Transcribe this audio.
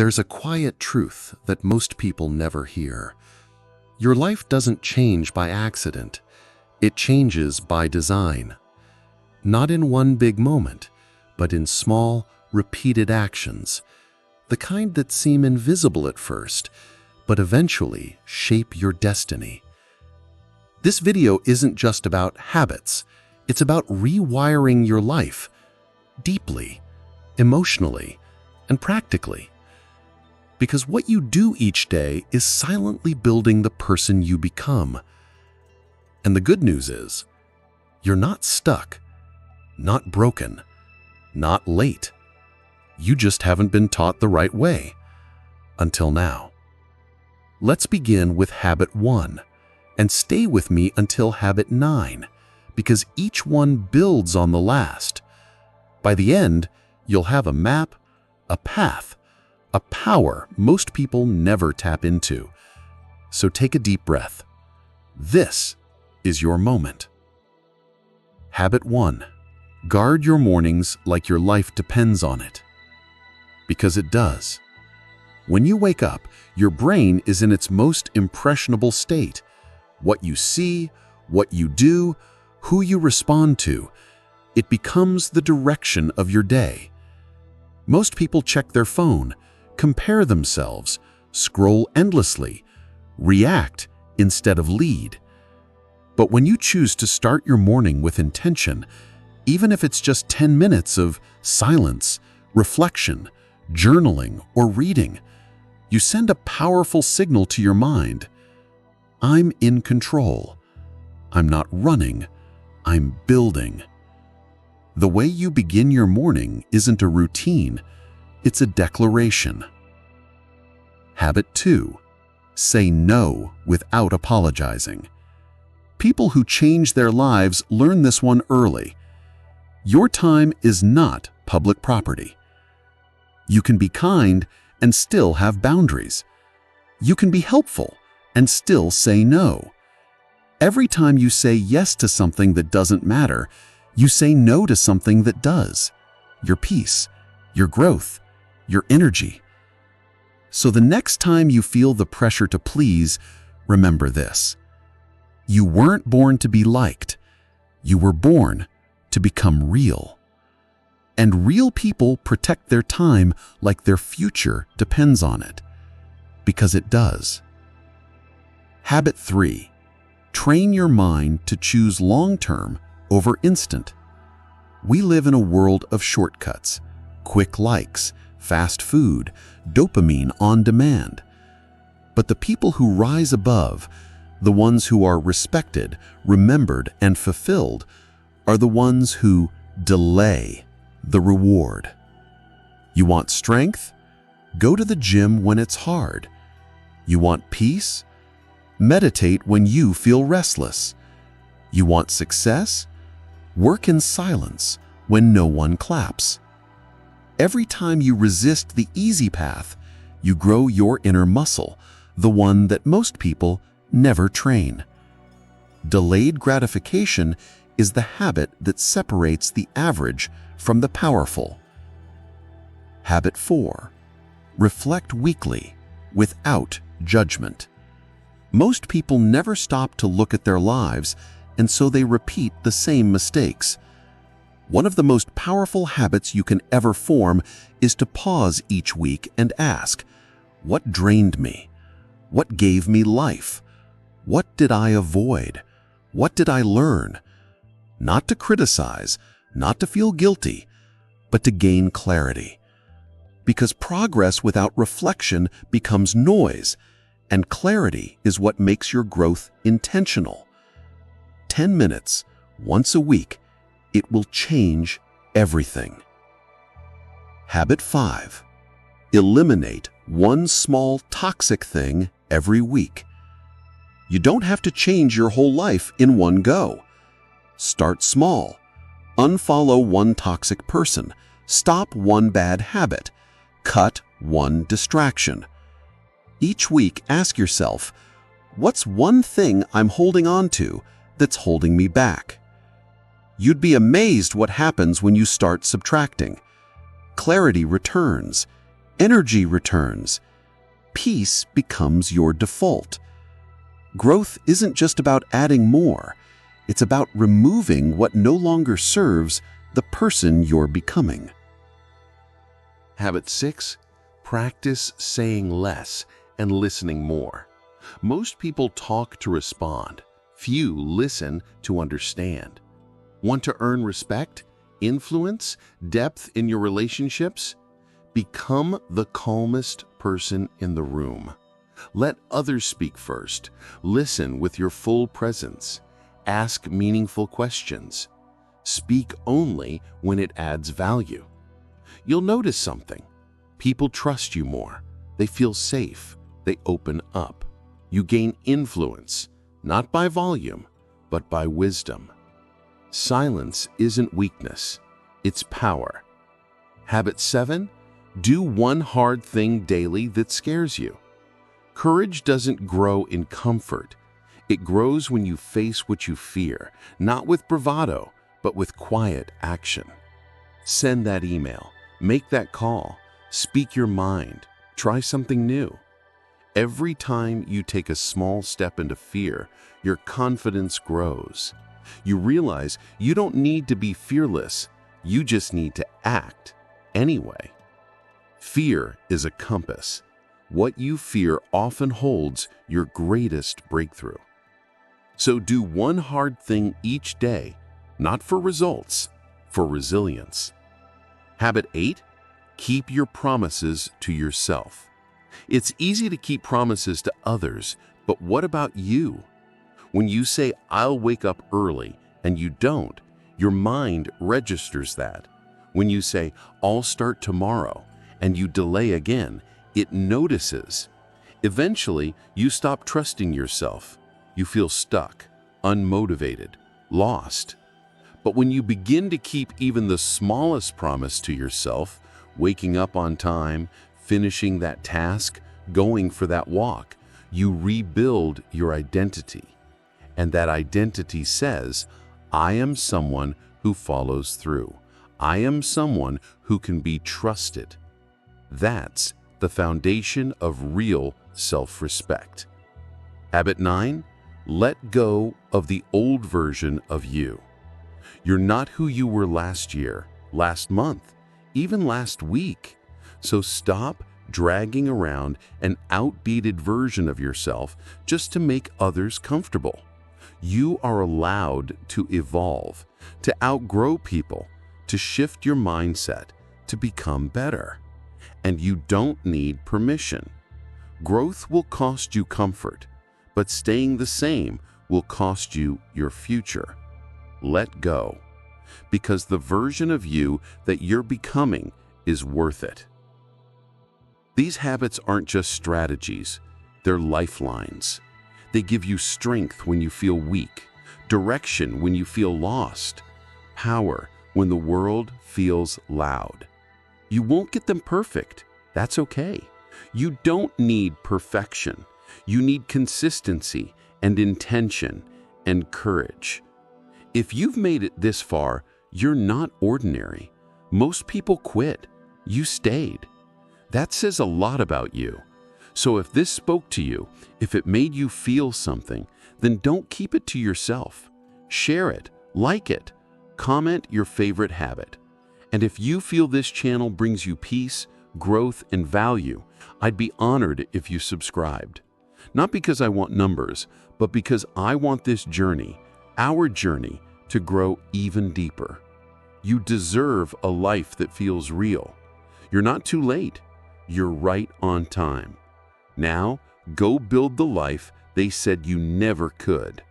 There's a quiet truth that most people never hear. Your life doesn't change by accident. It changes by design. Not in one big moment, but in small, repeated actions. The kind that seem invisible at first, but eventually shape your destiny. This video isn't just about habits. It's about rewiring your life, deeply, emotionally, and practically. Because what you do each day is silently building the person you become. And the good news is, you're not stuck, not broken, not late. You just haven't been taught the right way. Until now. Let's begin with habit 1, and stay with me until habit 9, because each one builds on the last. By the end, you'll have a map, a path, a power most people never tap into. So take a deep breath. This is your moment. Habit 1. Guard your mornings like your life depends on it. Because it does. When you wake up, your brain is in its most impressionable state. What you see, what you do, who you respond to, it becomes the direction of your day. Most people check their phone, compare themselves, scroll endlessly, react instead of lead. But when you choose to start your morning with intention, even if it's just 10 minutes of silence, reflection, journaling, or reading, you send a powerful signal to your mind. I'm in control. I'm not running. I'm building. The way you begin your morning isn't a routine. It's a declaration. Habit 2. Say no without apologizing. People who change their lives learn this one early. Your time is not public property. You can be kind and still have boundaries. You can be helpful and still say no. Every time you say yes to something that doesn't matter, you say no to something that does. Your peace, your growth, your energy. So the next time you feel the pressure to please, remember this. You weren't born to be liked. You were born to become real. And real people protect their time like their future depends on it. Because it does. Habit 3. Train your mind to choose long-term over instant. We live in a world of shortcuts, quick likes, fast food, dopamine on demand. But the people who rise above, the ones who are respected, remembered, and fulfilled, are the ones who delay the reward. You want strength? Go to the gym when it's hard. You want peace? Meditate when you feel restless. You want success? Work in silence when no one claps. Every time you resist the easy path, you grow your inner muscle, the one that most people never train. Delayed gratification is the habit that separates the average from the powerful. Habit 4. Reflect weekly, without judgment. Most people never stop to look at their lives, and so they repeat the same mistakes. One of the most powerful habits you can ever form is to pause each week and ask, what drained me? What gave me life? What did I avoid? What did I learn? Not to criticize, not to feel guilty, but to gain clarity. Because progress without reflection becomes noise, and clarity is what makes your growth intentional. 10 minutes, once a week, it will change everything. Habit 5. Eliminate one small toxic thing every week. You don't have to change your whole life in one go. Start small. Unfollow one toxic person. Stop one bad habit. Cut one distraction. Each week, ask yourself, what's one thing I'm holding on to that's holding me back? You'd be amazed what happens when you start subtracting. Clarity returns, Energy returns. Peace becomes your default. Growth isn't just about adding more. It's about removing what no longer serves the person you're becoming. Habit 6. Practice saying less and listening more. Most people talk to respond. Few listen to understand. Want to earn respect, influence, depth in your relationships? Become the calmest person in the room. Let others speak first. Listen with your full presence. Ask meaningful questions. Speak only when it adds value. You'll notice something. People trust you more. They feel safe. They open up. You gain influence, not by volume, but by wisdom. Silence isn't weakness. It's power. Habit 7. Do one hard thing daily that scares you. Courage doesn't grow in comfort. It grows when you face what you fear, not with bravado, but with quiet action. Send that email, make that call, speak your mind, try something new. Every time you take a small step into fear, your confidence grows. You realize you don't need to be fearless, you just need to act anyway. Fear is a compass. What you fear often holds your greatest breakthrough. So do one hard thing each day, not for results, for resilience. Habit 8. Keep your promises to yourself. It's easy to keep promises to others, but what about you? When you say, "I'll wake up early," and you don't, your mind registers that. When you say, "I'll start tomorrow," and you delay again, it notices. Eventually, you stop trusting yourself. You feel stuck, unmotivated, lost. But when you begin to keep even the smallest promise to yourself, waking up on time, finishing that task, going for that walk, you rebuild your identity. And that identity says, "I am someone who follows through. I am someone who can be trusted." That's the foundation of real self-respect. Habit 9. Let go of the old version of you. You're not who you were last year, last month, even last week. So stop dragging around an outdated version of yourself just to make others comfortable. You are allowed to evolve, to outgrow people, to shift your mindset, to become better. And you don't need permission. Growth will cost you comfort, but staying the same will cost you your future. Let go, because the version of you that you're becoming is worth it. These habits aren't just strategies, they're lifelines. They give you strength when you feel weak, direction when you feel lost, power when the world feels loud. You won't get them perfect. That's okay. You don't need perfection. You need consistency and intention and courage. If you've made it this far, you're not ordinary. Most people quit. You stayed. That says a lot about you. So if this spoke to you, if it made you feel something, then don't keep it to yourself. Share it, like it, comment your favorite habit. And if you feel this channel brings you peace, growth, and value, I'd be honored if you subscribed. Not because I want numbers, but because I want this journey, our journey, to grow even deeper. You deserve a life that feels real. You're not too late. You're right on time. Now, go build the life they said you never could.